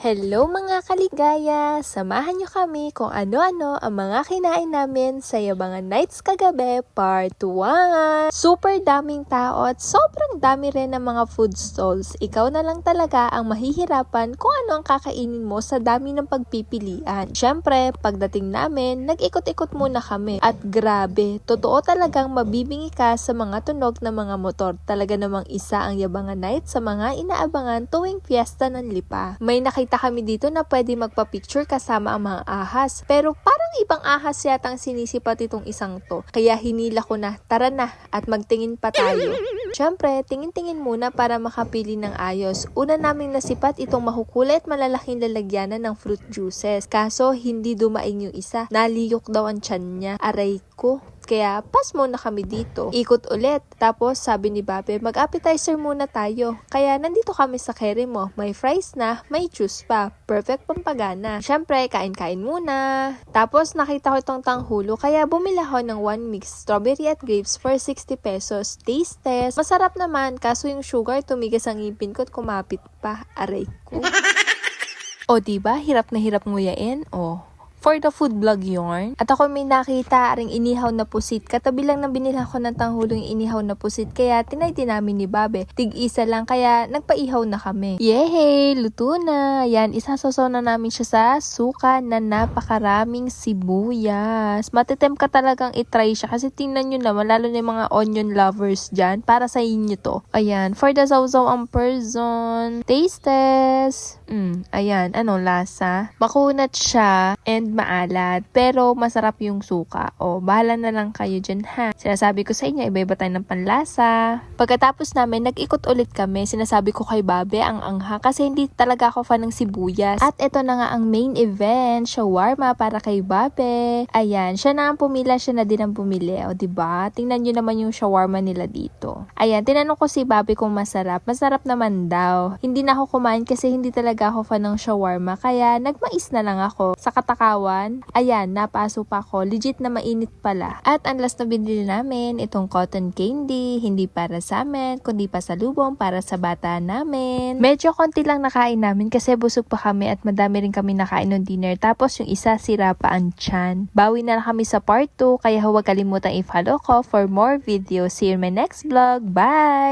Hello mga kaligaya! Samahan niyo kami kung ano-ano ang mga kinain namin sa Yabangan Nights kagabi Part 1! Super daming tao at sobrang dami rin ng mga food stalls. Ikaw na lang talaga ang mahihirapan kung ano ang kakainin mo sa dami ng pagpipilian. Siyempre, pagdating namin, nag-ikot-ikot muna kami. At grabe, totoo talagang mabibingi ka sa mga tunog ng mga motor. Talaga namang isa ang Yabangan Nights sa mga inaabangan tuwing fiesta ng Lipa. May nakita kami dito na pwede magpa-picture kasama ang mga ahas. Pero parang ibang ahas yatang sinisipat itong isang to. Kaya hinila ko na, tara na at magtingin pa tayo. Siyempre, tingin-tingin muna para makapili ng ayos. Una naming nasipat itong makukulay at malalaking lalagyanan ng fruit juices. Kaso, hindi dumaing yung isa. Naliyok daw ang tiyan niya. Aray ko. Kaya, pas muna kami dito. Ikot ulit. Tapos, sabi ni Babe, mag-appetizer muna tayo. Kaya, nandito kami sa carry mo. May fries na, may juice pa. Perfect pampagana. Siyempre, kain-kain muna. Tapos, nakita ko itong tanghulo. Kaya, bumili ako ng one mix strawberry at grapes for 60 pesos. Taste test. Masarap naman. Kaso yung sugar, tumigas ang ngipin ko at kumapit pa. Aray ko. O, diba? Hirap na hirap nguyain. O. For the food vlog yarn. At ako may nakita ring inihaw na pusit. Katabi lang nang binila ko ng tanghulong inihaw na pusit. Kaya tinay din namin ni Babe. Tig-isa lang kaya nagpaihaw na kami. Yehey! Luto na! Yan, isasasaw na namin siya sa suka na napakaraming sibuyas. Matitem ka talagang itry siya. Kasi tingnan nyo naman, lalo na yung mga onion lovers dyan. Para sa inyo to. Ayan, for the sausaw ang person. Taste test! Ayan, ano lasa? Makunat siya and maalat. Pero masarap yung suka. O, bahala na lang kayo dyan ha. Sinasabi ko sa inyo, iba-iba tayo ng panlasa. Pagkatapos namin, nag-ikot ulit kami. Sinasabi ko kay Babe ang angha kasi hindi talaga ako fan ng sibuyas. At ito na nga ang main event, shawarma para kay Babe. Ayan, siya na ang pumila, siya na din ang pumili. O, diba? Tingnan nyo naman yung shawarma nila dito. Ayan, tinanong ko si Babe kung masarap. Masarap naman daw. Hindi na ako kumain kasi hindi talaga ako fan ng shawarma. Kaya, nagmais na lang ako. Sa katakawan, ayan, napaso pa ako. Legit na mainit pala. At ang last na binili namin, itong cotton candy. Hindi para sa amin, kundi pa sa lubong para sa bata namin. Medyo konti lang nakain namin kasi busog pa kami at madami rin kami nakain ng dinner. Tapos yung isa, sira pa ang tiyan. Bawi na lang kami sa part 2, kaya huwag kalimutan i-follow ko for more videos. See you in my next vlog. Bye!